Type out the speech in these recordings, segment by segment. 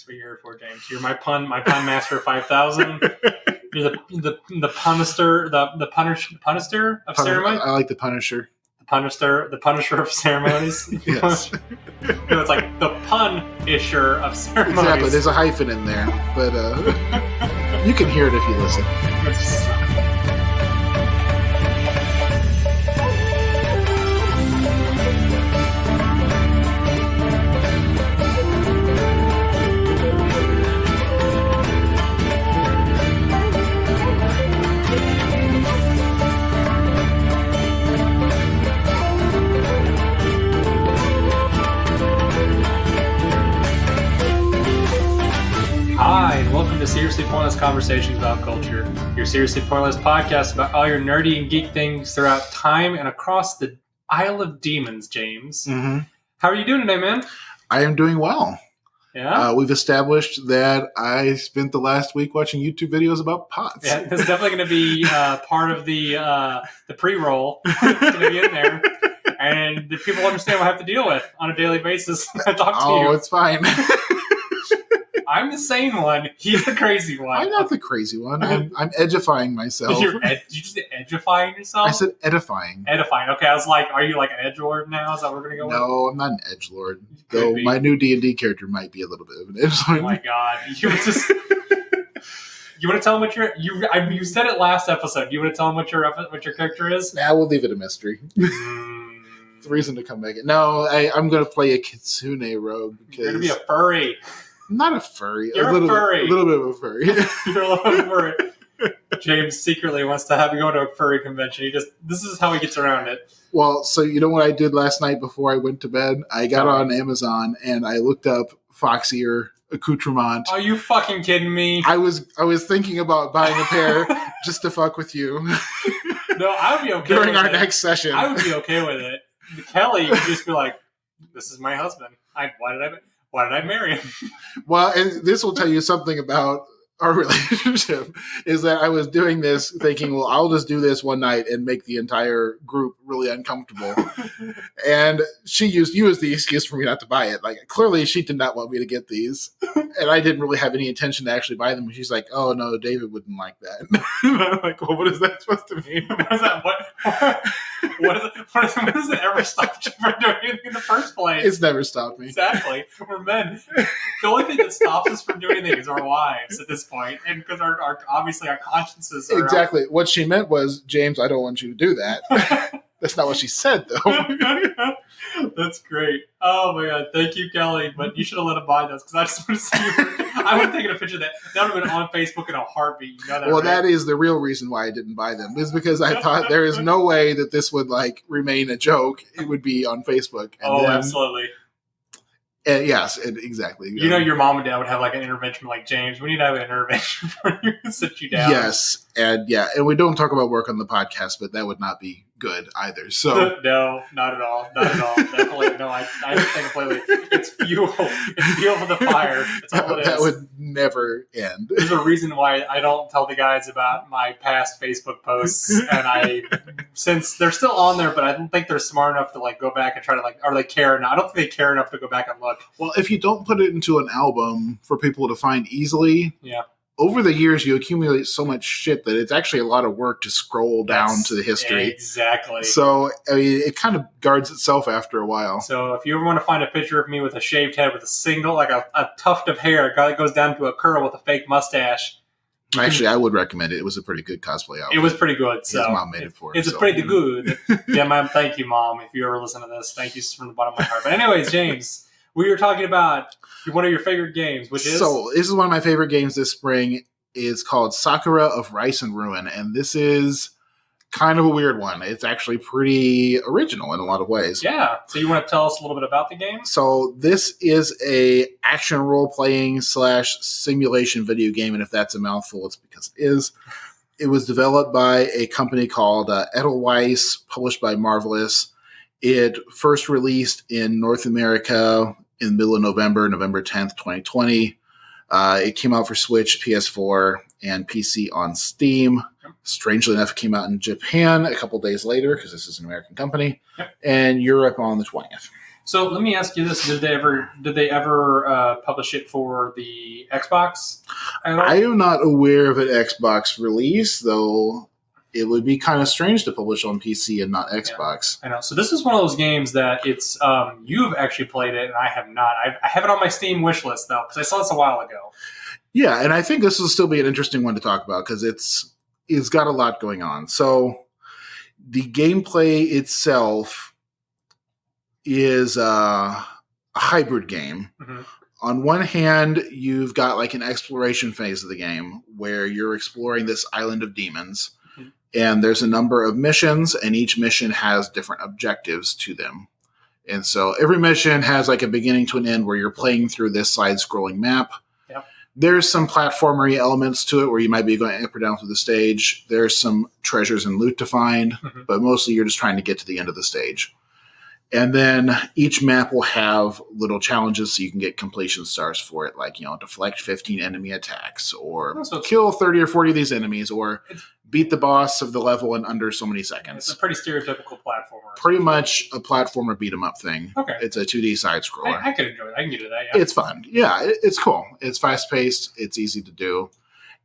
what you're here for, James. You're my pun master 5000. You're the Punisher, the Punisher of ceremonies. I like the Punisher. The Punisher of ceremonies. Yes. It's like the Punisher of ceremonies. Exactly. There's a hyphen in there, but you can hear it if you listen. Hi, and welcome to Seriously Pointless Conversations About Culture, your seriously pointless podcast about all your nerdy and geek things throughout time and across the Isle of Demons, James. Mm-hmm. How are you doing today, man? I am doing well. Yeah? We've established that I spent the last week watching YouTube videos about pots. Yeah, this is definitely going to be part of the pre-roll. It's going to be in there. And the people understand what I have to deal with on a daily basis when I talk to you. Oh, it's fine. I'm the sane one. He's the crazy one. I'm not the crazy one. I'm edifying myself. Did you just say edifying yourself? I said edifying. Edifying. Okay, I was like, are you like an edgelord now? Is that what we're going to go with? No, I'm not an edgelord. Though my new D&D character might be a little bit of an edgelord. Oh my god. You want to tell him what you said it last episode. You want to tell him what your character is? Nah, we'll leave it a mystery. It's a reason to come back. No, I'm going to play a Kitsune rogue. You're going to be a furry. I'm not a furry. You're a furry. A little bit of a furry. You're a little furry. James secretly wants to have you go to a furry convention. This is how he gets around it. Well, so you know what I did last night before I went to bed? I got on Amazon and I looked up fox ear accoutrement. Are you fucking kidding me? I was thinking about buying a pair just to fuck with you. No, I would be okay during with our it. next session. I would be okay with it. Kelly would just be like, "This is my husband. Why did I marry him?" Well, and this will tell you something about our relationship, is that I was doing this thinking, well, I'll just do this one night and make the entire group really uncomfortable. And you used the excuse for me not to buy it. Like, clearly she did not want me to get these. And I didn't really have any intention to actually buy them. And she's like, oh, no, David wouldn't like that. And I'm like, well, what is that supposed to mean? What is that? What does it ever stop you from doing anything in the first place? It's never stopped me. Exactly. We're men. The only thing that stops us from doing anything is our wives at this point. And because obviously our consciences are... Exactly. What she meant was, James, I don't want you to do that. That's not what she said, though. That's great. Oh, my God. Thank you, Kelly. But you should have let him buy those because I just want to see you. I would have taken a picture of that. That would have been on Facebook in a heartbeat. You know that, well, right? That is the real reason why I didn't buy them. Is because I thought there is no way that this would remain a joke. It would be on Facebook. And absolutely. Yes, exactly. You know, your mom and dad would have an intervention like, James, we need to have an intervention for you to sit you down. Yes, and we don't talk about work on the podcast, but that would not be good either. So no, not at all. Definitely no. I think completely. It's fuel. It's fuel for the fire. That's all it is. That would never end. There's a reason why I don't tell the guys about my past Facebook posts, and since they're still on there, but I don't think they're smart enough to go back and try to or they care enough. I don't think they care enough to go back and look. Well, if you don't put it into an album for people to find easily, over the years, you accumulate so much shit that it's actually a lot of work to scroll down to the history. Exactly. So, it kind of guards itself after a while. So, if you ever want to find a picture of me with a shaved head with a single, a tuft of hair, a guy that goes down to a curl with a fake mustache. Actually, I would recommend it. It was a pretty good cosplay outfit. It was pretty good. So his mom made it for him. It's pretty good. Yeah, Mom. Thank you, Mom. If you ever listen to this, thank you from the bottom of my heart. But anyways, James, we were talking about one of your favorite games, which is... So, this is one of my favorite games this spring. Is called Sakura of Rice and Ruin, and this is kind of a weird one. It's actually pretty original in a lot of ways. Yeah. So you want to tell us a little bit about the game? So this is a action role-playing / simulation video game, and if that's a mouthful, it's because it is. It was developed by a company called Edelweiss, published by Marvelous. It first released in North America in the middle of November 10th, 2020. It came out for Switch, PS4, and PC on Steam. Strangely enough, it came out in Japan a couple days later because this is an American company, and Europe on the 20th. So let me ask you this: Did they ever publish it for the Xbox at all? I am not aware of an Xbox release, though. It would be kind of strange to publish on PC and not Xbox. I know. So this is one of those games that it's you've actually played it and I have not. I have it on my Steam wish list though because I saw this a while ago. Yeah, and I think this will still be an interesting one to talk about because it's got a lot going on. So the gameplay itself is a hybrid game. Mm-hmm. On one hand, you've got like an exploration phase of the game where you're exploring this island of demons. Mm-hmm. And there's a number of missions, and each mission has different objectives to them. And so every mission has like a beginning to an end where you're playing through this side-scrolling map. Yep. There's some platformery elements to it where you might be going up or down through the stage. There's some treasures and loot to find, mm-hmm. but mostly you're just trying to get to the end of the stage. And then each map will have little challenges so you can get completion stars for it, like, deflect 15 enemy attacks or kill 30 or 40 of these enemies or beat the boss of the level in under so many seconds. It's a pretty stereotypical platformer. Pretty much a platformer beat-em-up thing. Okay. It's a 2D side-scroller. I could enjoy it. I can get to that, yeah. It's fun. Yeah, it's cool. It's fast-paced. It's easy to do.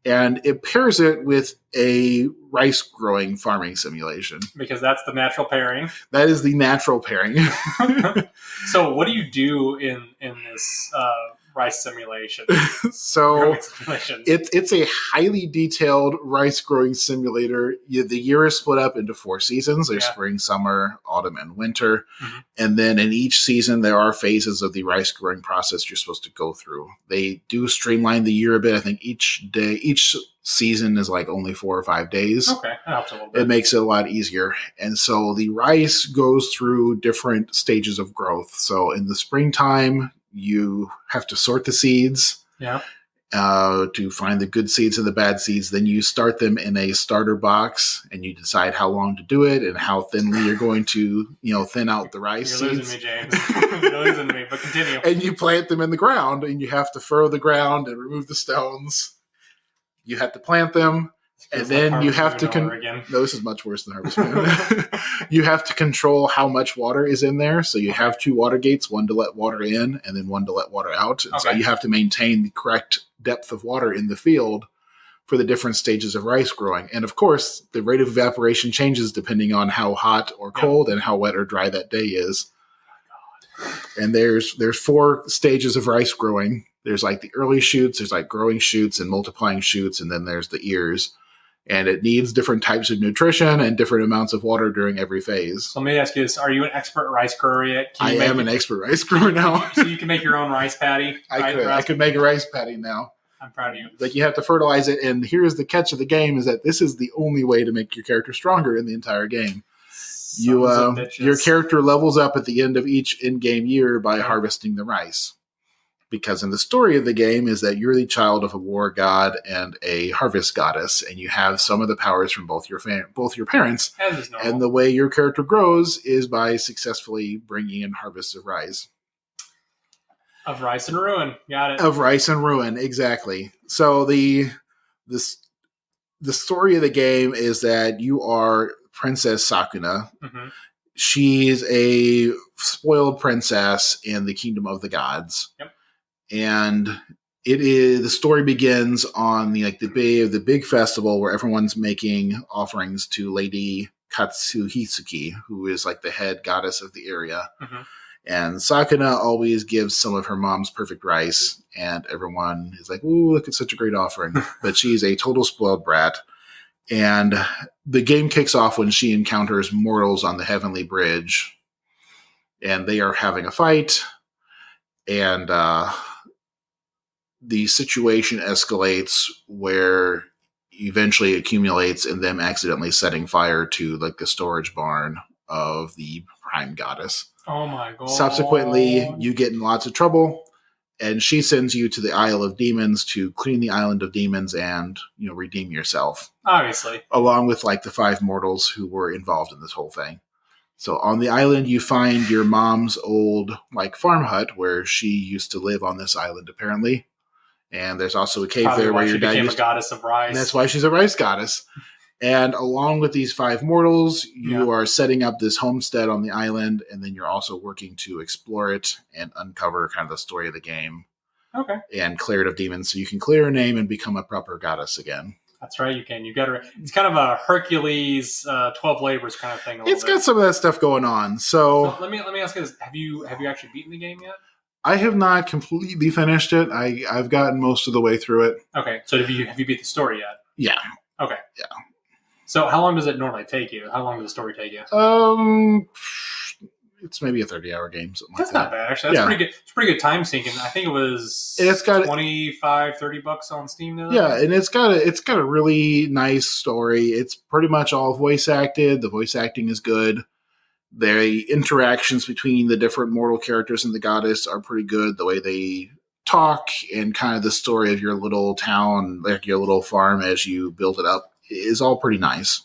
And it pairs it with a rice-growing farming simulation. Because that's the natural pairing. That is the natural pairing. So what do you do in this rice simulation? So it's a highly detailed rice-growing simulator. The year is split up into 4 seasons. There's spring, summer, autumn, and winter. Mm-hmm. And then in each season, there are phases of the rice-growing process you're supposed to go through. They do streamline the year a bit. I think each season is like only 4 or 5 days. Okay, that helps a little bit. It makes it a lot easier. And so the rice goes through different stages of growth. So in the springtime, you have to sort the seeds to find the good seeds and the bad seeds. Then you start them in a starter box, and you decide how long to do it and how thinly you're going to, thin out the rice seeds. You're losing me, James. You're losing me, but continue. And you plant them in the ground, and you have to furrow the ground and remove the stones. You have to plant them. And then you have to no, this is much worse than Harvest Moon. You have to control how much water is in there. So you have 2 water gates, one to let water in and then one to let water out. And so you have to maintain the correct depth of water in the field for the different stages of rice growing. And of course, the rate of evaporation changes depending on how hot or cold and how wet or dry that day is. And there's 4 stages of rice growing. There's like the early shoots, there's like growing shoots and multiplying shoots, and then there's the ears. And it needs different types of nutrition and different amounts of water during every phase. So let me ask you this. Are you an expert rice grower yet? I am an expert rice grower now. So you can make your own rice patty? I could make a rice patty now. I'm proud of you. Like, you have to fertilize it, and here's the catch of the game is that this is the only way to make your character stronger in the entire game. Your character levels up at the end of each in-game year by harvesting the rice. Because in the story of the game is that you're the child of a war god and a harvest goddess, and you have some of the powers from both your parents. And the way your character grows is by successfully bringing in harvests of rice. Of rice and ruin. Got it. Of rice and ruin, exactly. So the story of the game is that you are Princess Sakuna. Mm-hmm. She's a spoiled princess in the kingdom of the gods. Yep. And the story begins on the big festival where everyone's making offerings to Lady Katsuhitsuki, who is like the head goddess of the area. Mm-hmm. And Sakuna always gives some of her mom's perfect rice, and everyone is like, "Ooh, look at such a great offering." But she's a total spoiled brat. And the game kicks off when she encounters mortals on the Heavenly Bridge, and they are having a fight, and the situation escalates where eventually accumulates in them accidentally setting fire to like the storage barn of the prime goddess. Oh my god. Subsequently, you get in lots of trouble, and she sends you to the Isle of Demons to clean the island of demons and, redeem yourself. Obviously. Along with like the 5 mortals who were involved in this whole thing. So on the island, you find your mom's old like farm hut where she used to live on this island, apparently. And there's also a cave there where your dad became a goddess of rice. And that's why she's a rice goddess. And along with these 5 mortals, you are setting up this homestead on the island, and then you're also working to explore it and uncover kind of the story of the game. Okay. And clear it of demons, so you can clear a name and become a proper goddess again. That's right, you can. You got to. It's kind of a Hercules 12 labors kind of thing. It's got some of that stuff going on. So let me ask you this: Have you actually beaten the game yet? I have not completely finished it. I've gotten most of the way through it. Okay, so have you beat the story yet? Yeah. Okay. Yeah. So how long does it normally take you? How long does the story take you? It's maybe a 30-hour game. That's not bad, actually. That's pretty good. It's pretty good time sinking. I think it was $25, $30 on Steam now. Yeah, and it's got a really nice story. It's pretty much all voice acted. The voice acting is good. The interactions between the different mortal characters and the goddess are pretty good. The way they talk and kind of the story of your little town, like your little farm as you build it up, is all pretty nice.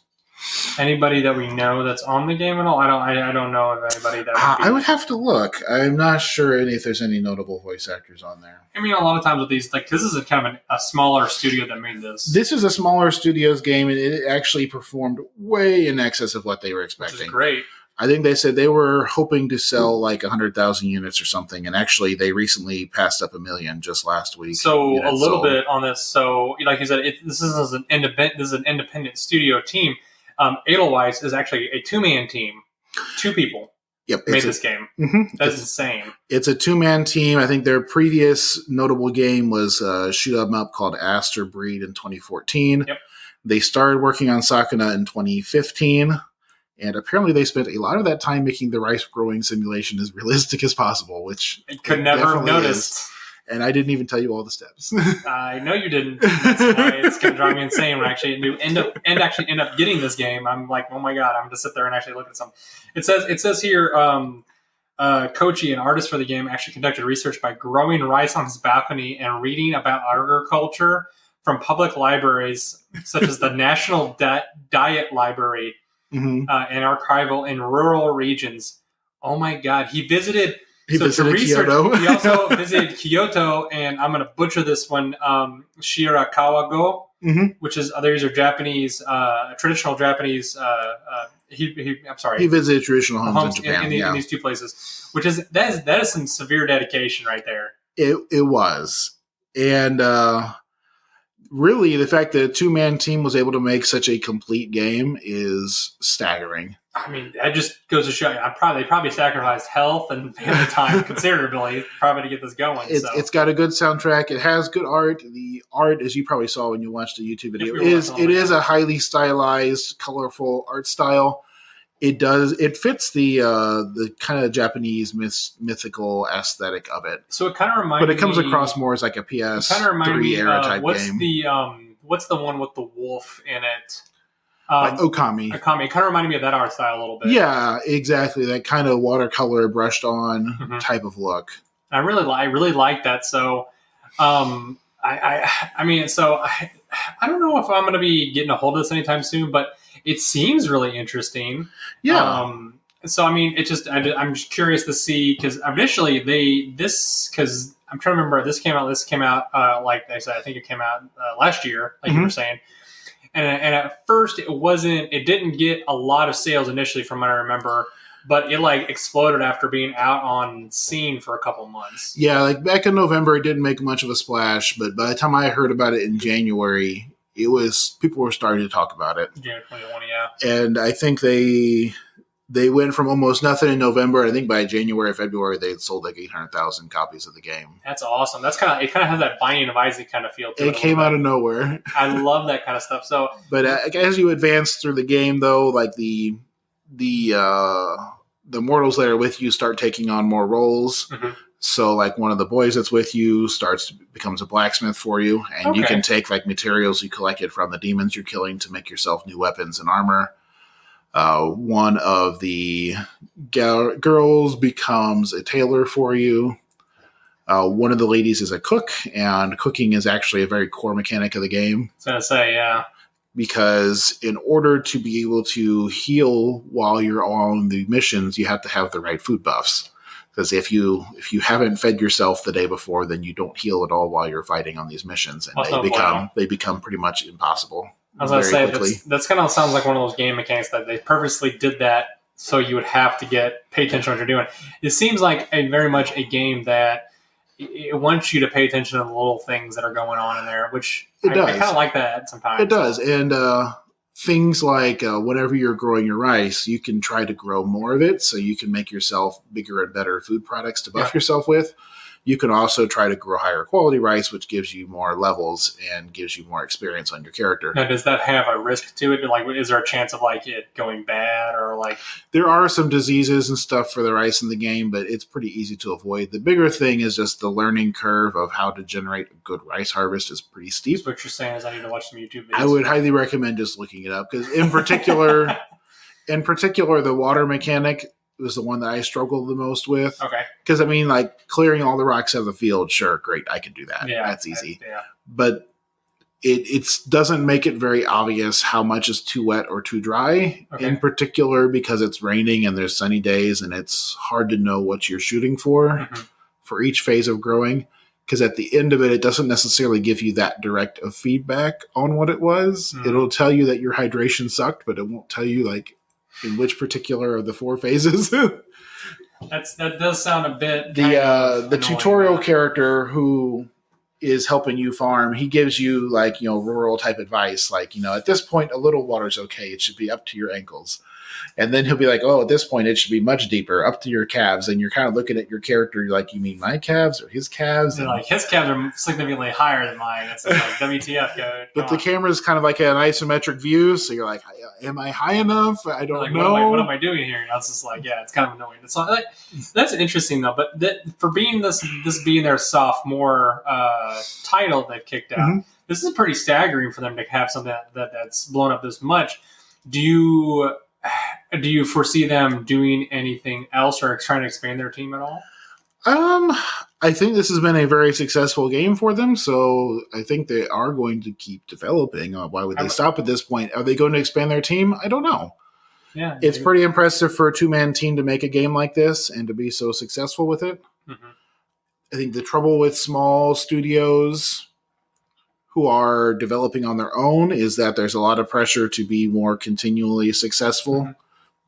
Anybody that we know that's on the game at all? I don't know of anybody that I would have to look. I'm not sure if there's any notable voice actors on there. I mean, a lot of times with these, like, this is a kind of a smaller studio that made this. This is a smaller studio's game, and it actually performed way in excess of what they were expecting. Which is great. I think they said they were hoping to sell like 100,000 units or something, and actually they recently passed up 1 million just last week. So a little bit on this. So, like you said, this is an independent studio team. Edelweiss is actually a 2-man team. 2 people made this game. Mm-hmm. That's insane. It's a 2-man team. I think their previous notable game was a shoot 'em up called Aster Breed in 2014. Yep. They started working on Sakuna in 2015. And apparently they spent a lot of that time making the rice growing simulation as realistic as possible, which I could never have noticed. And I didn't even tell you all the steps. I know you didn't. That's why it's going to drive me insane when I actually end up getting this game. I'm like, oh my God, I'm going to sit there and actually look at something. It says here, Kochi, an artist for the game, actually conducted research by growing rice on his balcony and reading about agriculture from public libraries such as the National Diet Library. Mm-hmm. And archival in rural regions. Oh my God. He visited Kyoto. He also visited Kyoto, and I'm going to butcher this one, Shirakawa-go, which is, these are Japanese, traditional Japanese, I'm sorry. He visited traditional homes in Japan. In these 2 places, which is, that is some severe dedication right there. It was. And, really, the fact that a 2-man team was able to make such a complete game is staggering. I mean, that just goes to show you. They probably sacrificed health and family time considerably probably to get this going. It's got a good soundtrack. It has good art. The art, as you probably saw when you watched the YouTube video, is a highly stylized, colorful art style. It fits the kind of Japanese mythical aesthetic of it. So it kind of reminds me... But it comes across more as like a PS3 era type game. What's the one with the wolf in it? Like Okami. It kind of reminded me of that art style a little bit. Yeah, exactly. That kind of watercolor brushed on type of look. I really like that. So, I don't know if I'm going to be getting a hold of this anytime soon, but it seems really interesting. Yeah. So, I mean, I'm just curious to see, because initially because I'm trying to remember, this came out, like they said, I think it came out last year, like you were saying. And at first it didn't get a lot of sales initially from what I remember, but it like exploded after being out on scene for a couple months. Yeah, like back in November, it didn't make much of a splash, but by the time I heard about it in January, people were starting to talk about it. January 2021, yeah. And I think they went from almost nothing in November. I think by January, February, they had sold like 800,000 copies of the game. That's awesome. It kind of has that Binding of Isaac kind of feel to it. It came out of nowhere. I love that kind of stuff. So, but as you advance through the game, though, like the mortals that are with you start taking on more roles. Mm-hmm. So, like one of the boys that's with you becomes a blacksmith for you, and you can take like materials you collected from the demons you're killing to make yourself new weapons and armor. One of the girls becomes a tailor for you. One of the ladies is a cook, and cooking is actually a very core mechanic of the game. I was going to say, yeah. Because in order to be able to heal while you're on the missions, you have to have the right food buffs. Because if you haven't fed yourself the day before, then you don't heal at all while you're fighting on these missions, and they become pretty much impossible. I was going to say, quickly. that's kind of sounds like one of those game mechanics that they purposely did that so you would have to pay attention to what you're doing. It seems like very much a game that it wants you to pay attention to the little things that are going on in there, which I kind of like that sometimes. It does. And things like whenever you're growing your rice, you can try to grow more of it so you can make yourself bigger and better food products to buff yourself with. You can also try to grow higher quality rice, which gives you more levels and gives you more experience on your character. Now, does that have a risk to it? Like, is there a chance of like it going bad or like? There are some diseases and stuff for the rice in the game, but it's pretty easy to avoid. The bigger thing is just the learning curve of how to generate a good rice harvest is pretty steep. So what you're saying is I need to watch some YouTube videos. I would highly recommend just looking it up because in particular, the water mechanic was the one that I struggled the most with. Okay. Because, I mean, like, clearing all the rocks out of the field, sure, great, I can do that. Yeah, that's easy. But it doesn't make it very obvious how much is too wet or too dry, in particular because it's raining and there's sunny days and it's hard to know what you're shooting for each phase of growing. Because at the end of it, it doesn't necessarily give you that direct of feedback on what it was. It'll tell you that your hydration sucked, but it won't tell you, like, in which particular of the 4 phases. That does sound a bit the tutorial character who is helping you farm, he gives you like, rural type advice. Like, at this point, a little water's okay. It should be up to your ankles. And then he'll be like, oh, at this point, it should be much deeper, up to your calves. And you're kind of looking at your character. You're like, you mean my calves or his calves? And like, his calves are significantly higher than mine. It's like WTF, code. But the camera is kind of like an isometric view. So you're like, am I high enough? I don't know. What am I doing here? It's just like, it's kind of annoying. It's like, that's interesting, though. But for being this being their sophomore title they've kicked out, this is pretty staggering for them to have something that's blown up this much. Do you foresee them doing anything else or trying to expand their team at all? I think this has been a very successful game for them, so I think they are going to keep developing. Why would they stop at this point? Are they going to expand their team? I don't know. Yeah, it's pretty impressive for a 2-man team to make a game like this and to be so successful with it. I think the trouble with small studios who are developing on their own is that there's a lot of pressure to be more continually successful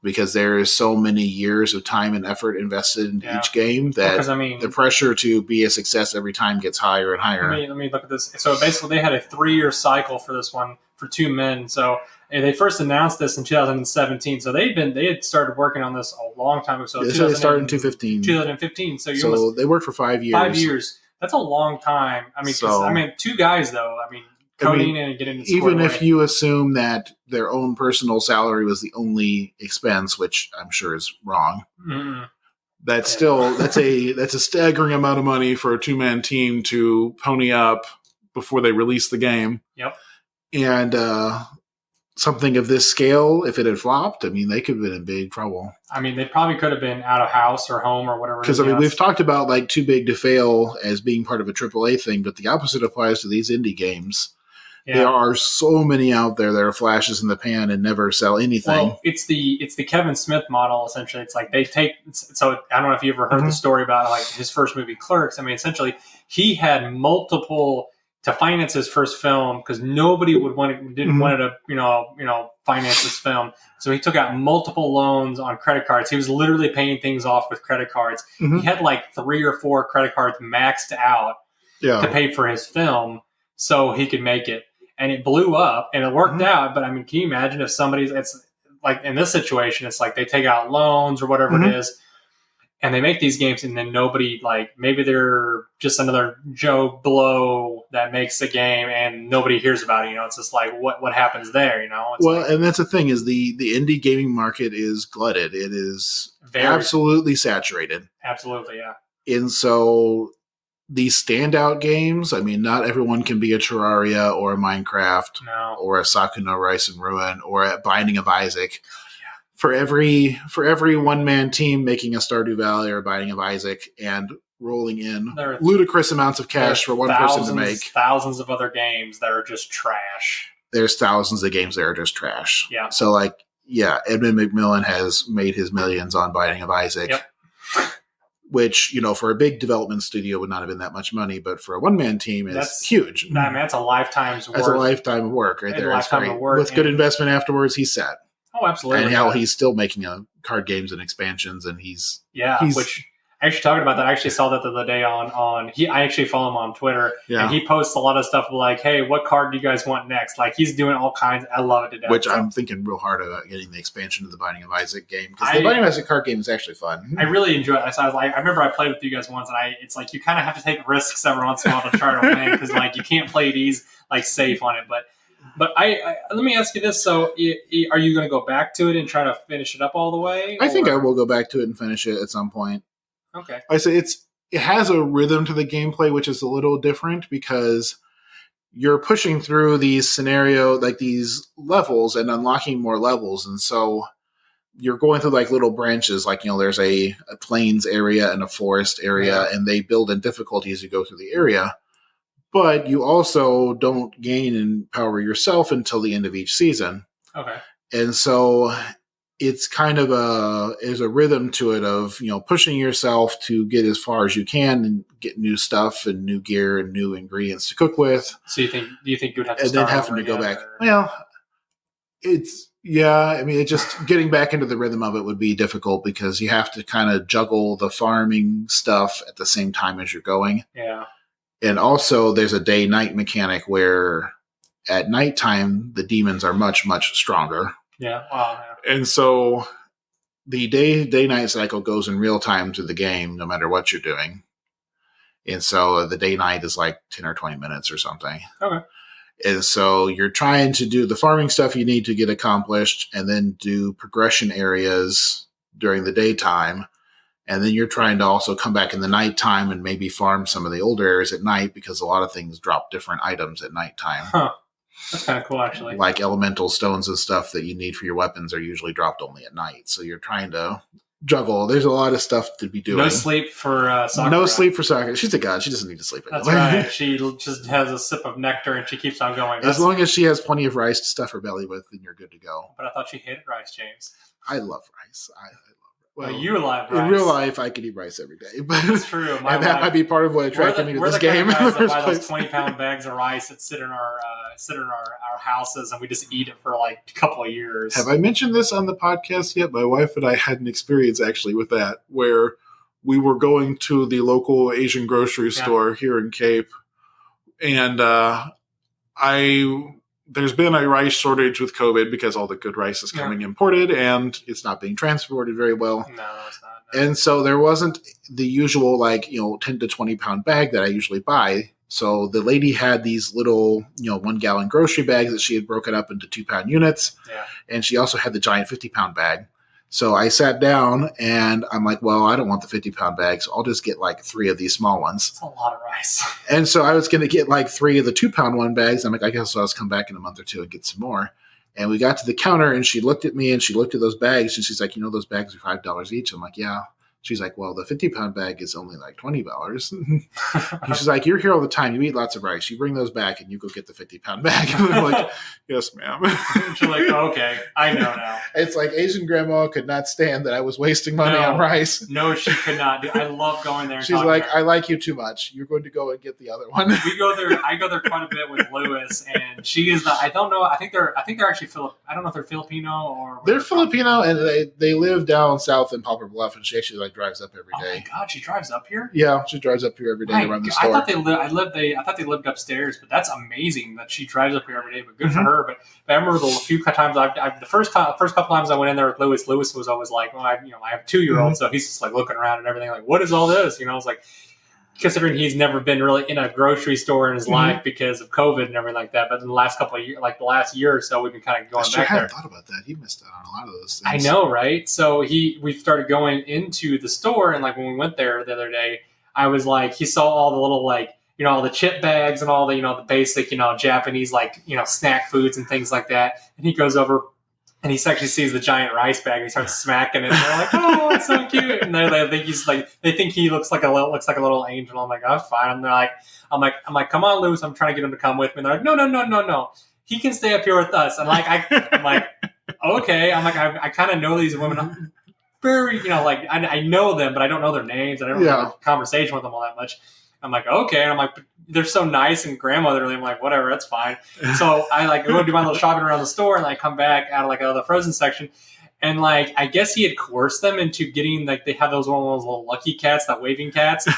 because there is so many years of time and effort invested in each game that the pressure to be a success every time gets higher and higher. Let me look at this. So basically they had a 3-year cycle for this one for 2 men. So they first announced this in 2017. So they had started working on this a long time ago. So they started in 2015. So they worked for 5 years. 5 years. That's a long time. I mean, 2 guys though. I mean, coding and getting even if you assume that their own personal salary was the only expense, which I'm sure is wrong. That's still that's a staggering amount of money for a 2-man team to pony up before they release the game. Yep. And something of this scale, if it had flopped, I mean, they could have been in big trouble. I mean, they probably could have been out of house or home or whatever. Because, we've talked about, like, Too Big to Fail as being part of a AAA thing, but the opposite applies to these indie games. Yeah. There are so many out there that are flashes in the pan and never sell anything. Well, it's the Kevin Smith model, essentially. It's like they take – so I don't know if you ever heard the story about, like, his first movie, Clerks. I mean, essentially, he had multiple – to finance his first film because nobody wanted to finance this film. So he took out multiple loans on credit cards. He was literally paying things off with credit cards. He had like 3 or 4 credit cards maxed out to pay for his film so he could make it. And it blew up and it worked out. But I mean, can you imagine if it's like in this situation, it's like they take out loans or whatever it is. And they make these games, and then nobody, like, maybe they're just another Joe Blow that makes a game, and nobody hears about it. It's just like, what happens there? And that's the thing is the indie gaming market is glutted. It is absolutely saturated. Absolutely, yeah. And so these standout games, I mean, not everyone can be a Terraria or a Minecraft or a Sakuna Rise and Ruin or a Binding of Isaac. For every 1-man team making a Stardew Valley or Binding of Isaac and rolling in ludicrous amounts of cash for one person to make. Thousands of other games that are just trash. There's thousands of games that are just trash. Yeah. So, Edmund McMillan has made his millions on Binding of Isaac. Yep. which, for a big development studio would not have been that much money, but for a one-man team is huge. I mean, that's a lifetime's work. That's a lifetime of work right there. It's great. With good investment afterwards, he's set. Oh, absolutely. And how he's still making card games and expansions, and he's which actually talking about that, I actually saw that the other day I actually follow him on Twitter, and he posts a lot of stuff like, hey, what card do you guys want next? Like, he's doing all kinds. I love it to death. Which I'm thinking real hard about getting the expansion of the Binding of Isaac game, because the Binding of Isaac card game is actually fun. I really enjoy it. So I remember I played with you guys once, and it's like you kind of have to take risks every once in a while to try to win, because like you can't play these like safe on it. But I let me ask you this: so, are you going to go back to it and try to finish it up all the way? I think I will go back to it and finish it at some point. Okay. I say it has a rhythm to the gameplay, which is a little different because you're pushing through these these levels and unlocking more levels, and so you're going through like little branches. Like there's a plains area and a forest area, and they build in difficulty as you go through the area. But you also don't gain in power yourself until the end of each season. Okay. And so it's kind of there's a rhythm to it of, pushing yourself to get as far as you can and get new stuff and new gear and new ingredients to cook with. So do you think you would have to and start then having to go back? Or? Well, it's just getting back into the rhythm of it would be difficult because you have to kind of juggle the farming stuff at the same time as you're going. Yeah. And also there's a day-night mechanic where at nighttime, the demons are much, much stronger. Yeah. Wow. Yeah. And so the day-night cycle goes in real time to the game, no matter what you're doing. And so the day-night is like 10 or 20 minutes or something. Okay. And so you're trying to do the farming stuff you need to get accomplished and then do progression areas during the daytime. And then you're trying to also come back in the nighttime and maybe farm some of the older areas at night because a lot of things drop different items at nighttime. Huh. That's kind of cool, actually. Like elemental stones and stuff that you need for your weapons are usually dropped only at night. So you're trying to juggle. There's a lot of stuff to be doing. No sleep for Sakuna. No sleep for Sakuna. She's a god. She doesn't need to sleep. That's right. She just has a sip of nectar and she keeps on going. As long as she has plenty of rice to stuff her belly with, then you're good to go. But I thought she hated rice, James. I love rice. Well, you love rice. In real life, I could eat rice every day. But that's true. And that might be part of what attracted me to this game. We're the kind of guys that buy those 20-pound bags of rice that sit in our houses, and we just eat it for like a couple of years. Have I mentioned this on the podcast yet? My wife and I had an experience actually with that, where we were going to the local Asian grocery store here in Cape, and there's been a rice shortage with COVID because all the good rice is coming imported and it's not being transported very well. No, it's not. No. And so there wasn't the usual 10 to 20 pound bag that I usually buy. So the lady had these little, 1 gallon grocery bags that she had broken up into 2 pound units. Yeah. And she also had the giant 50 pound bag. So I sat down and I'm like, well, I don't want the 50 pound bags. So I'll just get 3 of these small ones. That's a lot of rice. And so I was going to get 3 of the 2 pound one bags. I'm like, I guess I'll just come back in a month or two and get some more. And we got to the counter and she looked at me and she looked at those bags and she's like, those bags are $5 each. I'm like, yeah. She's like, well, the 50 pound bag is only $20. And she's like, you're here all the time. You eat lots of rice. You bring those back and you go get the 50 pound bag. And I'm like, yes, ma'am. She's like, okay, I know now. It's like Asian grandma could not stand that I was wasting money on rice. No, she could not. I love going there. And she's like, I like you too much. You're going to go and get the other one. We go there. I go there quite a bit with Lewis, and she is I don't know. I think they're actually I don't know if they're Filipino or. They're Filipino, and they live down south in Poplar Bluff, and she actually drives up every day. Oh my God, she drives up here? Yeah, she drives up here every day to run the store. I thought they lived upstairs, but that's amazing that she drives up here every day. But good for her. But I remember the few times the first couple times I went in there with Lewis. Lewis was always like, well, I have a 2-year-old, so he's just looking around and everything, like, what is all this? I was like, considering he's never been really in a grocery store in his life because of COVID and everything like that. But in the last couple of years, the last year or so, we've been kind of going back there. I hadn't thought about that. He missed out on a lot of those things. I know, right? So we started going into the store, and when we went there the other day, I was like, he saw all the little all the chip bags and all the the basic Japanese snack foods and things like that, and he goes over. And he actually sees the giant rice bag and he starts smacking it. And they're like, "Oh, it's so cute!" And they think he looks like a little angel. I'm like, "I'm fine." And I'm like, "Come on, Lewis! I'm trying to get him to come with me." And they're like, "No! He can stay up here with us." And I'm like, "Okay." I'm like, I kind of know these women. very, like I know them, but I don't know their names. I don't really have a conversation with them all that much. I'm like, okay. And I'm like, they're so nice and grandmotherly. I'm like, whatever, that's fine. So I like go do my little shopping around the store and I come back out of the frozen section. And like, I guess he had coerced them into getting they have those one of those little lucky cats, that waving cats.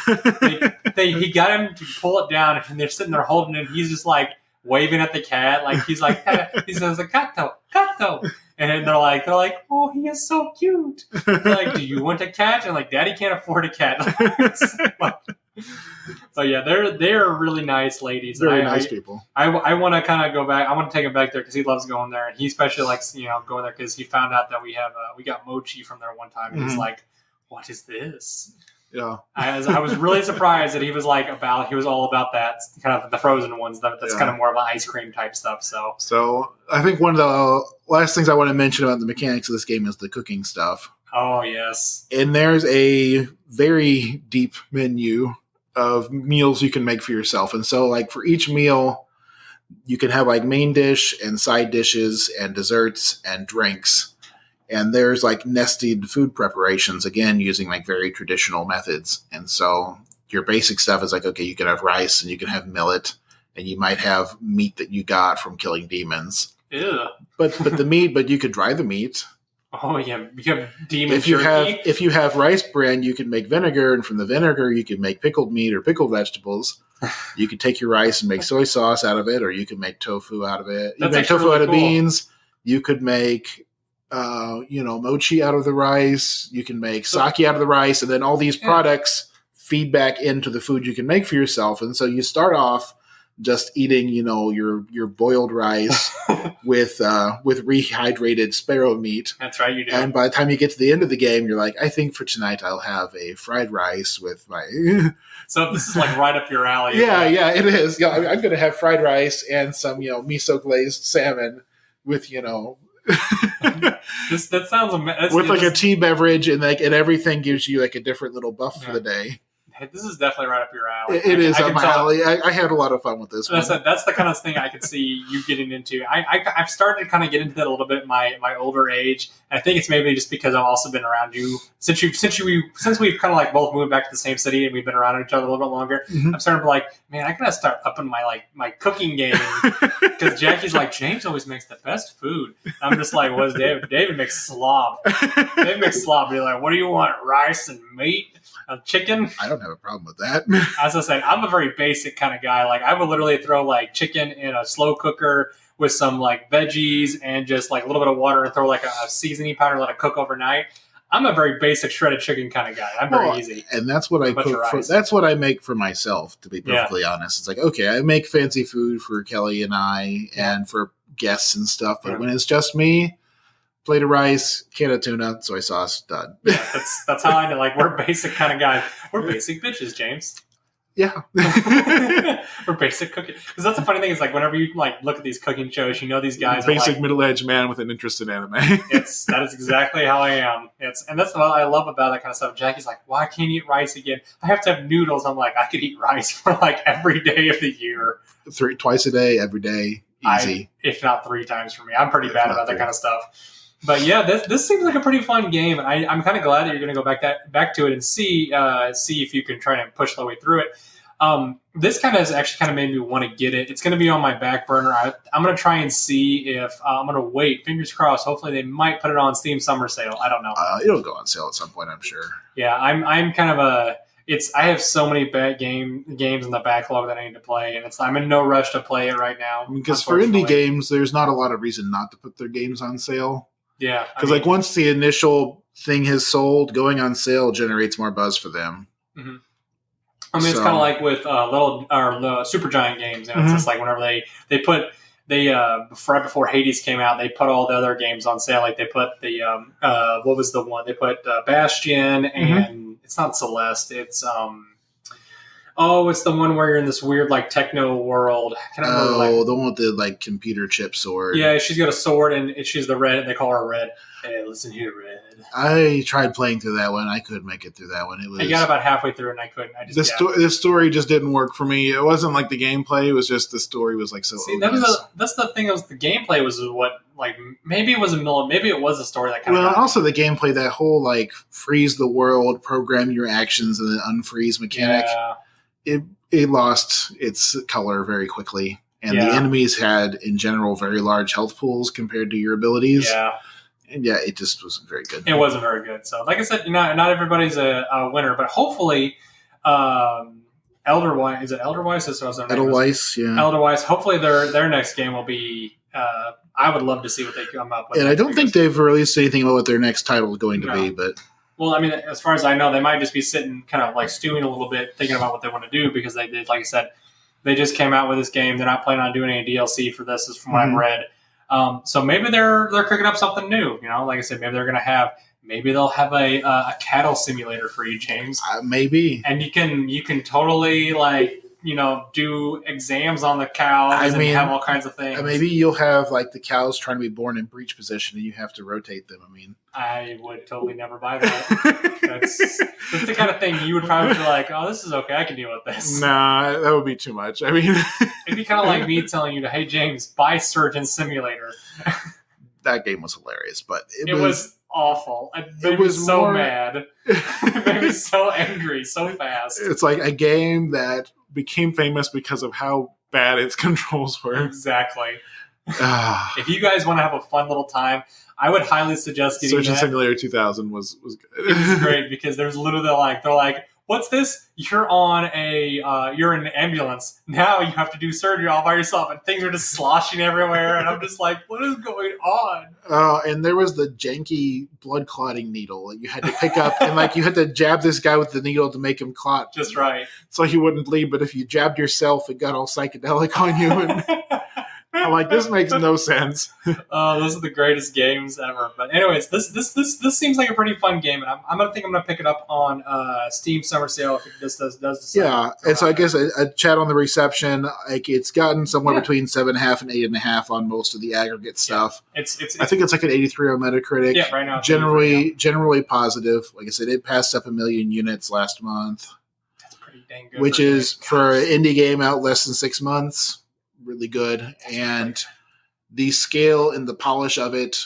He got him to pull it down and they're sitting there holding it. And he's just like waving at the cat. Like he's like, he says, "Gato, gato." And they're like, oh, he is so cute. They're like, do you want a cat? And like, Daddy can't afford a cat. So yeah, they're really nice ladies. Very nice people. I want to kind of go back. I want to take him back there because he loves going there, and he especially likes going there because he found out that we got mochi from there one time, and he's like, "What is this?" Yeah, I was really surprised that he was all about that kind of the frozen ones. That's kind of more of an ice cream type stuff. So I think one of the last things I want to mention about the mechanics of this game is the cooking stuff. Oh yes, and there's a very deep menu of meals you can make for yourself, and so like for each meal, you can have like main dish and side dishes and desserts and drinks. And there's like nested food preparations, again, using like very traditional methods. And so your basic stuff is like, okay, you can have rice and you can have millet and you might have meat that you got from killing demons. Ew. But you could dry the meat. Oh yeah, you have demon jerky. If you have rice bran, you can make vinegar, and from the vinegar you can make pickled meat or pickled vegetables. You could take your rice and make soy sauce out of it, or you can make tofu out of it. You can make tofu out of beans. You could make mochi out of the rice. You can make sake out of the rice, and then all these products feed back into the food you can make for yourself. And so you start off just eating, your boiled rice with rehydrated sparrow meat. That's right, you do. And by the time you get to the end of the game, you're like, I think for tonight I'll have a fried rice with my. So this is like right up your alley. Yeah, it is. Yeah, I'm going to have fried rice and some, miso glazed salmon with, that sounds amazing. With like a tea beverage and everything gives you like a different little buff for the day. This is definitely right up your alley. It is up my alley. I had a lot of fun with this one. That's the kind of thing I could see you getting into. I've started to kind of get into that a little bit in my older age. And I think it's maybe just because I've also been around you since we've kind of like both moved back to the same city and we've been around each other a little bit longer. Mm-hmm. I'm starting to be like, man, I gotta start upping my cooking game because Jackie's like, James always makes the best food. And I'm just like, what is David? David makes slob. David makes slob. You're like, what do you want? Rice and meat? Chicken? I don't have a problem with that. As I said, I'm a very basic kind of guy. Like I would literally throw like chicken in a slow cooker with some like veggies and just like a little bit of water and throw like a seasoning powder, let it cook overnight. I'm a very basic shredded chicken kind of guy. I'm very easy. And that's what I cook that's what I make for myself, to be perfectly honest. It's like, okay, I make fancy food for Kelly and I and for guests and stuff, but when it's just me, plate of rice, can of tuna, soy sauce, done. Yeah, that's how I know. Like, we're basic kind of guys. We're basic bitches, James. Yeah. We're basic cooking. Because that's the funny thing is, like, whenever you like look at these cooking shows, these guys basic are like, middle-aged man with an interest in anime. That is exactly how I am. And that's what I love about that kind of stuff. Jackie's like, well, I can't eat rice again. I have to have noodles. I'm like, I could eat rice for like every day of the year. Twice a day, every day, easy. If not 3 times for me. I'm pretty bad about that kind of stuff. But yeah, this seems like a pretty fun game, and I'm kind of glad that you're going to go back to it and see if you can try and push the way through it. This kind of has actually kind of made me want to get it. It's going to be on my back burner. I'm going to try and see if I'm going to wait. Fingers crossed. Hopefully, they might put it on Steam Summer Sale. I don't know. It'll go on sale at some point, I'm sure. Yeah, I'm kind of I have so many bad games in the backlog that I need to play, and I'm in no rush to play it right now. Because for indie games, there's not a lot of reason not to put their games on sale. Yeah, because once the initial thing has sold, going on sale generates more buzz for them. Mm-hmm. I mean, it's kind of like with the Supergiant games, and it's just like whenever they put right before Hades came out, they put all the other games on sale. Like they put the what was the one they put Bastion, and it's not Celeste. It's Oh, it's the one where you're in this weird like techno world. Can I remember? Oh, the one with the like computer chip sword. Yeah, she's got a sword and she's the red. They call her Red. Hey, listen here, Red. I tried playing through that one. I couldn't make it through that one. I got about halfway through and I couldn't. I just the story just didn't work for me. It wasn't like the gameplay. It was just the story was like so. See, that's the thing. Was the gameplay was what like maybe it was maybe it was a story that kind of. Well, also the gameplay, that whole like freeze the world, program your actions, and then unfreeze mechanic. Yeah. It lost its color very quickly, and the enemies had in general very large health pools compared to your abilities. Yeah. And yeah, it just wasn't very good. It wasn't very good. So, like I said, not everybody's a winner, but hopefully, Elderwise is it Elderwise? Edelweiss, yeah. Elderwise. Hopefully, their next game will be. I would love to see what they come up with. And I don't think they've released anything about what their next title is going to be, but. Well, I mean, as far as I know, they might just be sitting, kind of like stewing a little bit, thinking about what they want to do because they did, like I said, they just came out with this game. They're not planning on doing any DLC for this, is from what I've read. So maybe they're cooking up something new. Like I said, maybe they'll have a cattle simulator for you, James. Maybe. And you can totally do exams on the cows and have all kinds of things. Maybe you'll have like the cows trying to be born in breech position and you have to rotate them. I would totally never buy that. That's the kind of thing you would probably be like, oh, this is okay. I can deal with this. Nah, that would be too much. It'd be kind of like me telling you to, hey, James, buy Surgeon Simulator. That game was hilarious, but it was awful. It was so mad. It made me so angry so fast. It's like a game that became famous because of how bad its controls were. Exactly. If you guys want to have a fun little time, I would highly suggest getting Surgeon Simulator 2000 was good. It was great because there's literally they're like, what's this? You're in an ambulance. Now you have to do surgery all by yourself, and things are just sloshing everywhere. And I'm just like, what is going on? And there was the janky blood clotting needle that you had to pick up, and you had to jab this guy with the needle to make him clot. Just right. So he wouldn't bleed, but if you jabbed yourself, it got all psychedelic on you. And I'm like, this makes no sense. Those are the greatest games ever. But anyways, this seems like a pretty fun game, and I'm gonna pick it up on Steam Summer Sale if this does. Yeah, and so I guess a chat on the reception, it's gotten somewhere between 7.5 and 8.5 on most of the aggregate stuff. I think it's like an 83 on Metacritic. Yeah, right now. Generally positive. Like I said, it passed up 1 million units last month. That's pretty dang good. Which is for an indie game out less than 6 months. Really good, and the scale and the polish of it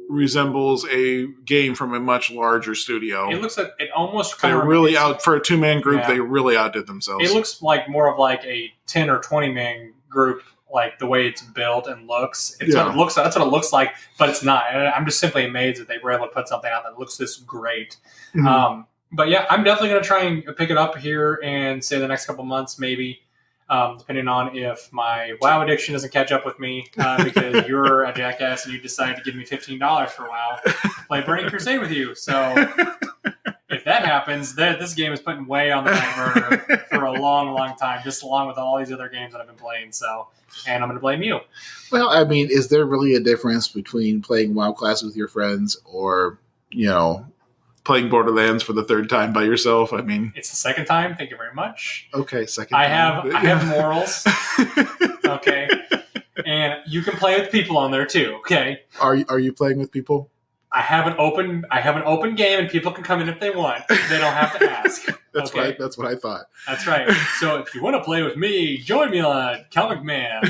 resembles a game from a much larger studio. It looks like it almost kind of really for a 2-man group. Yeah. They really outdid themselves. It looks like more of like a 10 or 20-man group, like the way it's built and looks. That's what it looks like, but it's not. I'm just simply amazed that they were able to put something out that looks this great. Mm-hmm. But yeah, I'm definitely going to try and pick it up here and say the next couple months, maybe. Depending on if my WoW addiction doesn't catch up with me, because you're a jackass and you decide to give me $15 for WoW, play Burning Crusade with you. So if that happens, this game is putting way on the back burner for a long, long time, just along with all these other games that I've been playing. So, and I'm going to blame you. Well, I mean, is there really a difference between playing WoW classes with your friends or, playing Borderlands for the 3rd time by yourself? I mean, it's the 2nd time. Thank you very much. Okay, 2nd time. I have morals. Okay, and you can play with people on there too. Okay. Are you playing with people? I have an open game, and people can come in if they want. They don't have to ask. That's right. That's what I thought. That's right. So if you want to play with me, join me on Comic Man.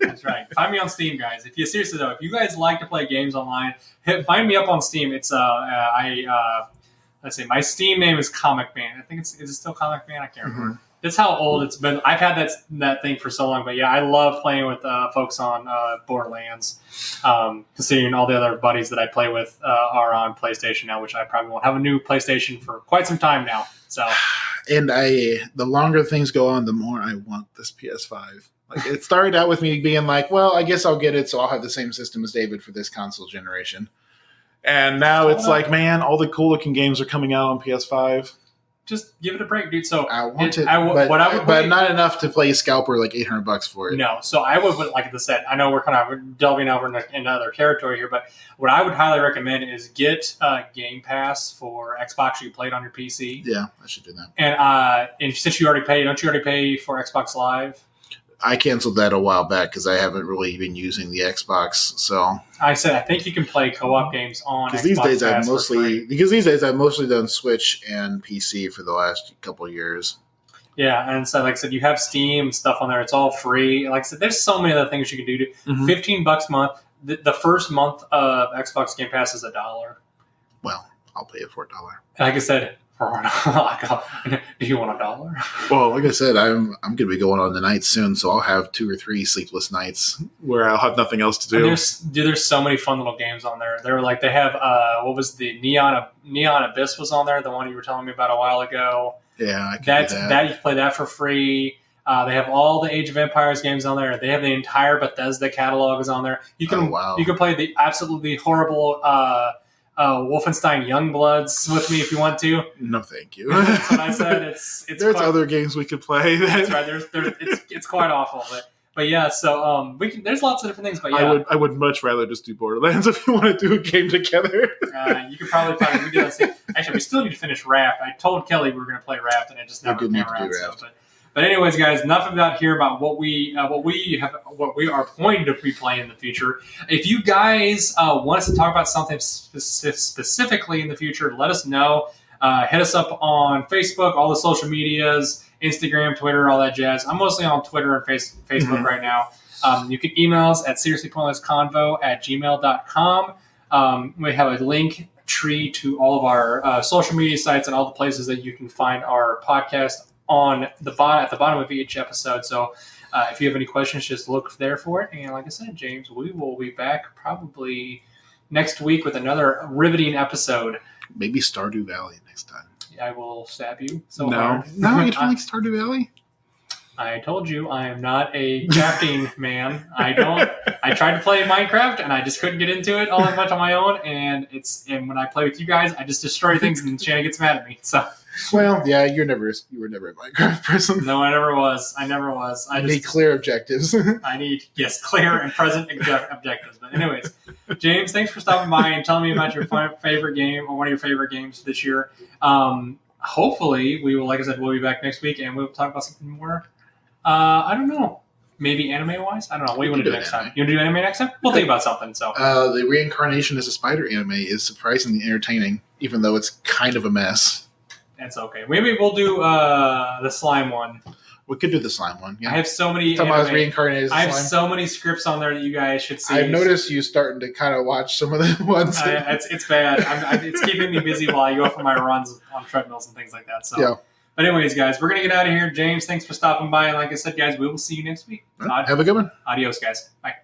That's right. Find me on Steam, guys. If you guys like to play games online, find me up on Steam. It's let's see, my Steam name is Comic Man. I think is it still Comic Man? I can't remember. Mm-hmm. That's how old it's been. I've had that thing for so long, but yeah, I love playing with folks on Borderlands. Considering all the other buddies that I play with are on PlayStation now, which I probably won't have a new PlayStation for quite some time now. So, and the longer things go on, the more I want this PS5. Like, it started out with me being like, well, I guess I'll get it, so I'll have the same system as David for this console generation. And now it's like, man, all the cool looking games are coming out on PS5. just give it a break, dude. So I want it, but not enough to play scalper like $800 for it. No, so I would, like I said, I know we're kind of delving over into other territory here, but what I would highly recommend is get Game Pass for Xbox you played on your PC. Yeah, I should do that. And since you already pay, don't you already pay for Xbox Live? I canceled that a while back because I haven't really been using the Xbox. So I said I think you can play co-op games on Xbox. These days I've mostly done Switch and PC for the last couple of years. Yeah, and so like I said, you have Steam stuff on there. It's all free. Like I said, there's so many other things you can do. $15 a month. The first month of Xbox Game Pass is $1. Well, I'll pay it for $1. Like I said. Do you want $1? Well, like I said, I'm going to be going on the night soon, so I'll have 2 or 3 sleepless nights where I'll have nothing else to do. There's so many fun little games on there. They have what was the Neon Abyss was on there, the one you were telling me about a while ago. Yeah, I can do that. You can play that for free. They have all the Age of Empires games on there. They have the entire Bethesda catalog is on there. You can play the absolutely horrible Wolfenstein Youngbloods with me if you want to. No, thank you. That's what I said. It's there's other games we could play. That's right. It's quite awful, but yeah. So there's lots of different things. But yeah, I would much rather just do Borderlands if you want to do a game together. You could probably find we do that. Actually, we still need to finish Raft. I told Kelly we were going to play Raft, and it just never came around. But anyways, guys, enough about here about what we are pointing to be playing in the future. If you guys want us to talk about something specifically in the future, let us know. Hit us up on Facebook, all the social medias, Instagram, Twitter, all that jazz. I'm mostly on Twitter and Facebook right now. You can email us at seriouslypointlessconvo@gmail.com. We have a link tree to all of our social media sites and all the places that you can find our podcast at the bottom of each episode. So if you have any questions, just look there for it. And like I said, James, we will be back probably next week with another riveting episode. Maybe Stardew Valley next time. I will stab you hard. No, you don't like Stardew Valley? I told you I am not a crafting man. I tried to play Minecraft and I just couldn't get into it all that much on my own. And when I play with you guys, I just destroy things and Shannon gets mad at me. So. Well, yeah, you were never a Minecraft person. No, I never was. I need clear objectives. I need clear and present objectives. But anyways, James, thanks for stopping by and telling me about your favorite game or one of your favorite games this year. Hopefully, we will, like I said, we'll be back next week and we'll talk about something more. I don't know. Maybe anime-wise? I don't know. What do you want to do next time? You want to do anime next time? We'll think about something. So, the Reincarnation as a Spider anime is surprisingly entertaining, even though it's kind of a mess. That's okay. Maybe we'll do the slime one. We could do the slime one. Yeah. I have so many. Reincarnated. I have so many scripts on there that you guys should see. I've noticed you starting to kind of watch some of the ones. It's bad. It's keeping me busy while I go for my runs on treadmills and things like that. So, yeah. But anyways, guys, we're gonna get out of here. James, thanks for stopping by. And like I said, guys, we will see you next week. Right. Have a good one. Adios, guys. Bye.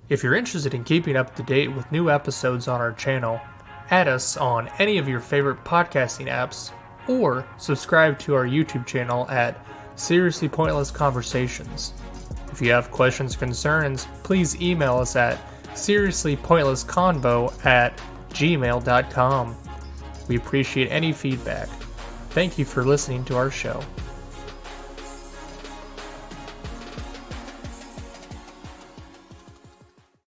If you're interested in keeping up to date with new episodes on our channel, add us on any of your favorite podcasting apps, or subscribe to our YouTube channel at Seriously Pointless Conversations. If you have questions or concerns, please email us at seriouslypointlessconvo@gmail.com. We appreciate any feedback. Thank you for listening to our show.